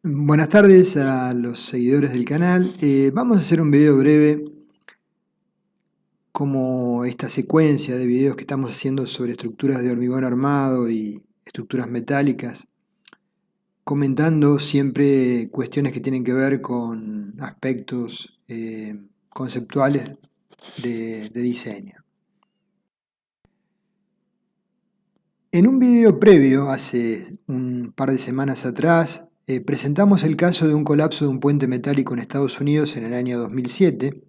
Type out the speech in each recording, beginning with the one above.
Buenas tardes a los seguidores del canal. Vamos a hacer un video breve como esta secuencia de videos que estamos haciendo sobre estructuras de hormigón armado y estructuras metálicas, comentando siempre cuestiones que tienen que ver con aspectos conceptuales de diseño. En un video previo, hace un par de semanas atrás, presentamos el caso de un colapso de un puente metálico en Estados Unidos en el año 2007.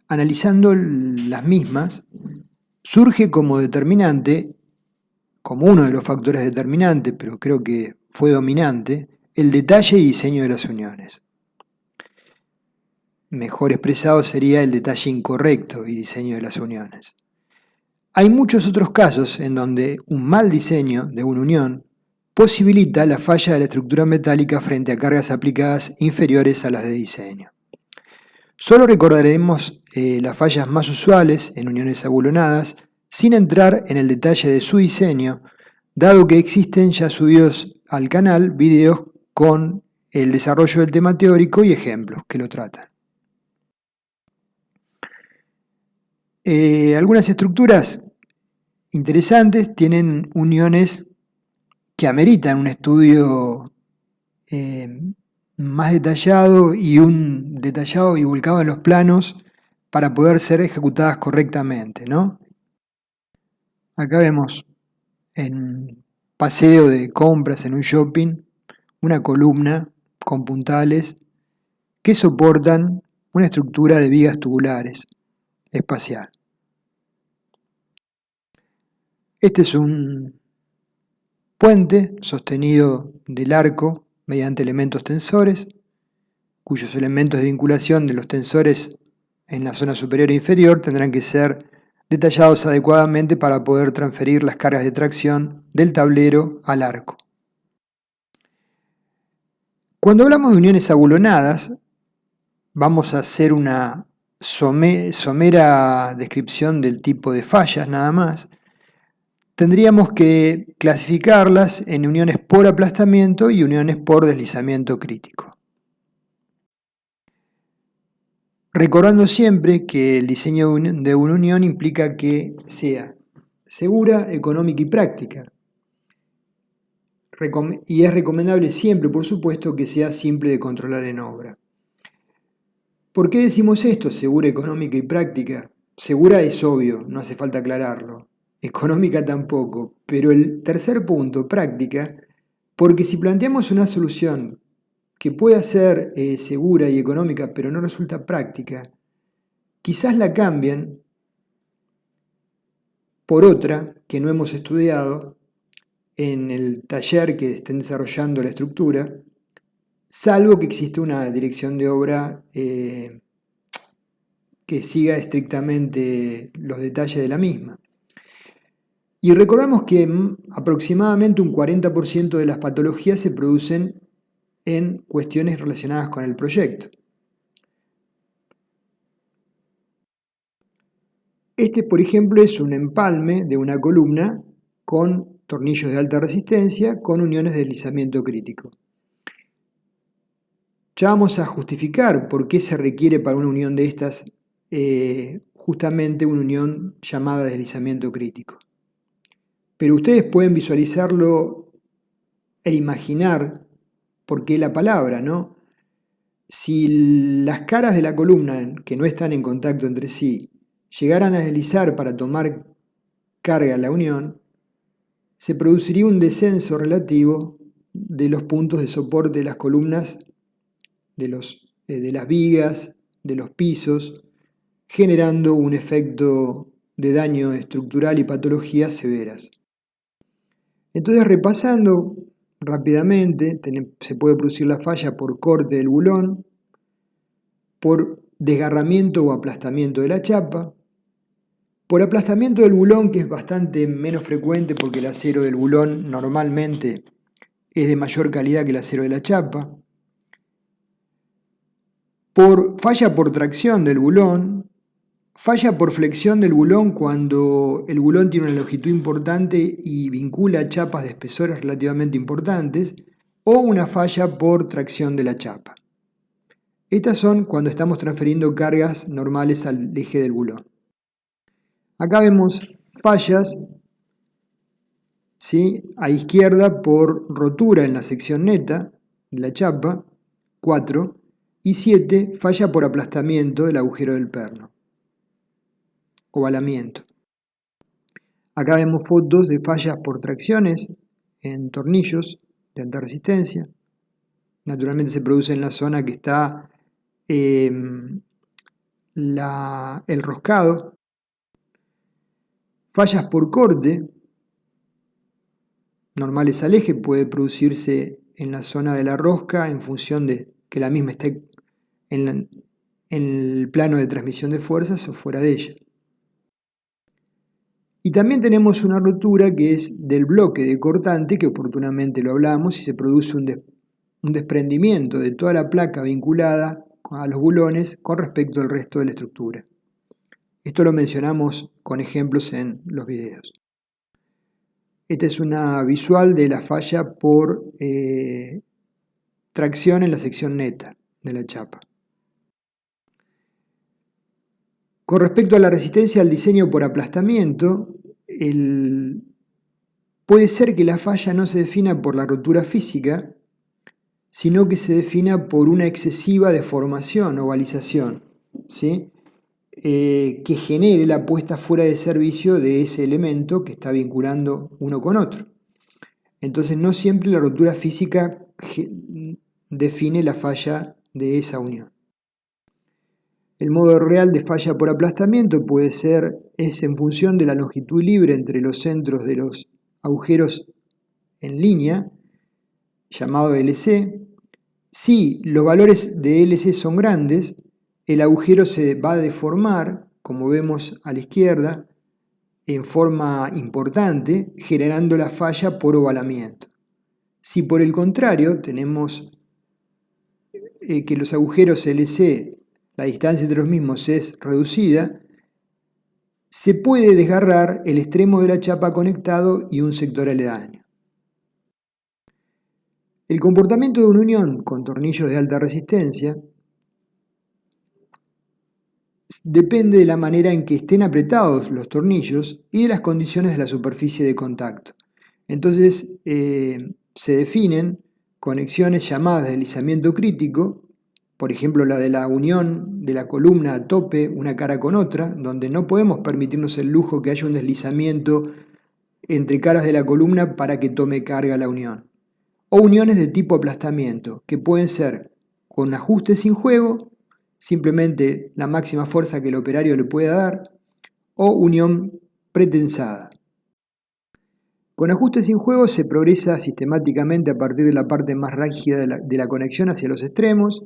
Analizando las mismas, surge como determinante, como uno de los factores determinantes, pero creo que fue dominante, el detalle y diseño de las uniones. Mejor expresado sería el detalle incorrecto y diseño de las uniones. Hay muchos otros casos en donde un mal diseño de una unión posibilita la falla de la estructura metálica frente a cargas aplicadas inferiores a las de diseño. Solo recordaremos las fallas más usuales en uniones abulonadas, sin entrar en el detalle de su diseño, dado que existen ya subidos al canal videos con el desarrollo del tema teórico y ejemplos que lo tratan. Algunas estructuras interesantes tienen uniones que ameritan un estudio más detallado y volcado en los planos para poder ser ejecutadas correctamente, ¿no? Acá vemos en paseo de compras en un shopping una columna con puntales que soportan una estructura de vigas tubulares espacial. Este es un puente sostenido del arco mediante elementos tensores, cuyos elementos de vinculación de los tensores en la zona superior e inferior tendrán que ser detallados adecuadamente para poder transferir las cargas de tracción del tablero al arco. Cuando hablamos de uniones abulonadas, vamos a hacer una somera descripción del tipo de fallas nada más. Tendríamos que clasificarlas en uniones por aplastamiento y uniones por deslizamiento crítico. Recordando siempre que el diseño de una unión implica que sea segura, económica y práctica. Y es recomendable siempre, por supuesto, que sea simple de controlar en obra. ¿Por qué decimos esto, segura, económica y práctica? Segura es obvio, no hace falta aclararlo. Económica tampoco, pero el tercer punto, práctica, porque si planteamos una solución que pueda ser segura y económica, pero no resulta práctica, quizás la cambien por otra que no hemos estudiado en el taller que estén desarrollando la estructura, salvo que existe una dirección de obra que siga estrictamente los detalles de la misma. Y recordamos que aproximadamente un 40% de las patologías se producen en cuestiones relacionadas con el proyecto. Este, por ejemplo, es un empalme de una columna con tornillos de alta resistencia con uniones de deslizamiento crítico. Ya vamos a justificar por qué se requiere para una unión de estas justamente una unión llamada deslizamiento crítico. Pero ustedes pueden visualizarlo e imaginar por qué la palabra, ¿no? Si las caras de la columna que no están en contacto entre sí llegaran a deslizar para tomar carga en la unión, se produciría un descenso relativo de los puntos de soporte de las columnas, de las vigas, de los pisos, generando un efecto de daño estructural y patologías severas. Entonces, repasando rápidamente, se puede producir la falla por corte del bulón, por desgarramiento o aplastamiento de la chapa, por aplastamiento del bulón, que es bastante menos frecuente porque el acero del bulón normalmente es de mayor calidad que el acero de la chapa, por falla por tracción del bulón, falla por flexión del bulón cuando el bulón tiene una longitud importante y vincula chapas de espesores relativamente importantes, o una falla por tracción de la chapa. Estas son cuando estamos transfiriendo cargas normales al eje del bulón. Acá vemos fallas, ¿sí?, a izquierda por rotura en la sección neta de la chapa, 4, y 7, falla por aplastamiento del agujero del perno, ovalamiento. Acá vemos fotos de fallas por tracciones en tornillos de alta resistencia. Naturalmente se produce en la zona que está el roscado. Fallas por corte, normales al eje, puede producirse en la zona de la rosca en función de que la misma esté en el plano de transmisión de fuerzas o fuera de ella. Y también tenemos una rotura que es del bloque de cortante, que oportunamente lo hablamos, y se produce un desprendimiento de toda la placa vinculada a los bulones con respecto al resto de la estructura. Esto lo mencionamos con ejemplos en los videos. Esta es una visual de la falla por tracción en la sección neta de la chapa. Con respecto a la resistencia al diseño por aplastamiento, puede ser que la falla no se defina por la rotura física, sino que se defina por una excesiva deformación, ovalización, ¿sí?, que genere la puesta fuera de servicio de ese elemento que está vinculando uno con otro. Entonces no siempre la rotura física define la falla de esa unión. El modo real de falla por aplastamiento es en función de la longitud libre entre los centros de los agujeros en línea, llamado LC. Si los valores de LC son grandes, el agujero se va a deformar, como vemos a la izquierda, en forma importante, generando la falla por ovalamiento. Si por el contrario tenemos que los agujeros LC, la distancia entre los mismos es reducida, se puede desgarrar el extremo de la chapa conectado y un sector aledaño. El comportamiento de una unión con tornillos de alta resistencia depende de la manera en que estén apretados los tornillos y de las condiciones de la superficie de contacto. Entonces se definen conexiones llamadas de deslizamiento crítico, por ejemplo la de la unión de la columna a tope una cara con otra, donde no podemos permitirnos el lujo que haya un deslizamiento entre caras de la columna para que tome carga la unión. O uniones de tipo aplastamiento, que pueden ser con ajuste sin juego, simplemente la máxima fuerza que el operario le pueda dar, o unión pretensada. Con ajuste sin juego se progresa sistemáticamente a partir de la parte más rígida de la conexión hacia los extremos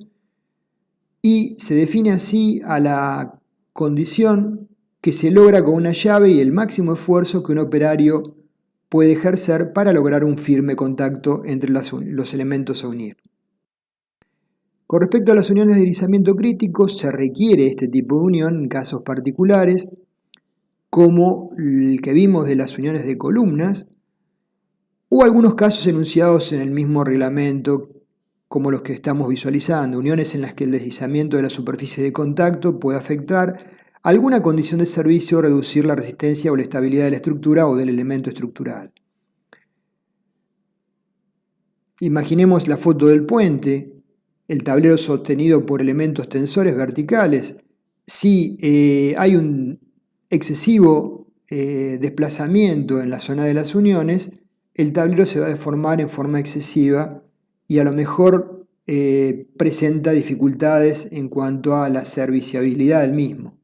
y se define así a la condición que se logra con una llave y el máximo esfuerzo que un operario puede ejercer para lograr un firme contacto entre los elementos a unir. Con respecto a las uniones de deslizamiento crítico, se requiere este tipo de unión en casos particulares, como el que vimos de las uniones de columnas, o algunos casos enunciados en el mismo reglamento, como los que estamos visualizando, uniones en las que el deslizamiento de la superficie de contacto puede afectar alguna condición de servicio o reducir la resistencia o la estabilidad de la estructura o del elemento estructural. Imaginemos la foto del puente, el tablero sostenido por elementos tensores verticales. Si hay un excesivo desplazamiento en la zona de las uniones, el tablero se va a deformar en forma excesiva y a lo mejor presenta dificultades en cuanto a la serviciabilidad del mismo.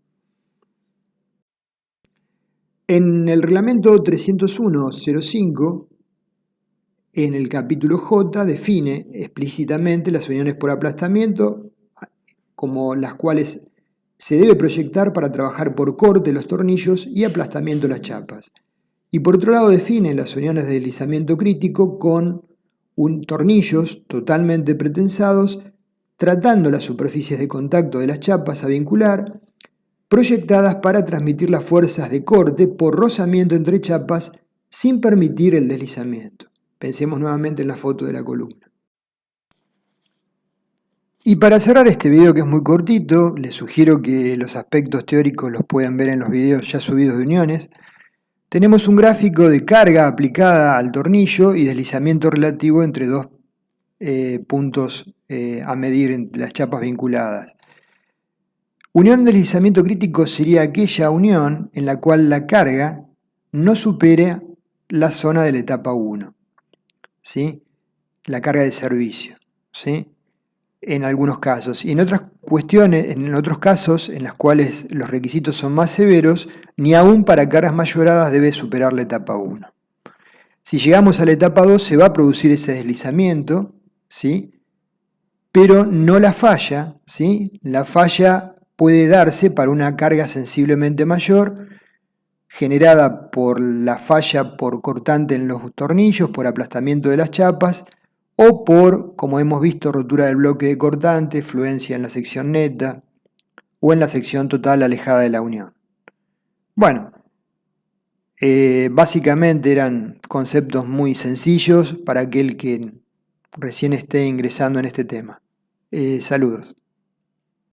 En el reglamento 301.05, en el capítulo J, define explícitamente las uniones por aplastamiento como las cuales se debe proyectar para trabajar por corte los tornillos y aplastamiento las chapas. Y por otro lado define las uniones de deslizamiento crítico con tornillos totalmente pretensados, tratando las superficies de contacto de las chapas a vincular, proyectadas para transmitir las fuerzas de corte por rozamiento entre chapas sin permitir el deslizamiento. Pensemos nuevamente en la foto de la columna. Y para cerrar este video, que es muy cortito, les sugiero que los aspectos teóricos los pueden ver en los videos ya subidos de uniones. Tenemos un gráfico de carga aplicada al tornillo y deslizamiento relativo entre dos puntos a medir en las chapas vinculadas. Unión de deslizamiento crítico sería aquella unión en la cual la carga no supere la zona de la etapa 1, ¿sí? La carga de servicio, ¿sí? En algunos casos. Y en otras cuestiones, en otros casos en los cuales los requisitos son más severos, ni aún para cargas mayoradas debe superar la etapa 1. Si llegamos a la etapa 2 se va a producir ese deslizamiento, ¿sí? Pero no la falla, ¿sí? La falla puede darse para una carga sensiblemente mayor, generada por la falla por cortante en los tornillos, por aplastamiento de las chapas, o por, como hemos visto, rotura del bloque de cortante, fluencia en la sección neta, o en la sección total alejada de la unión. Bueno, básicamente eran conceptos muy sencillos para aquel que recién esté ingresando en este tema. Saludos.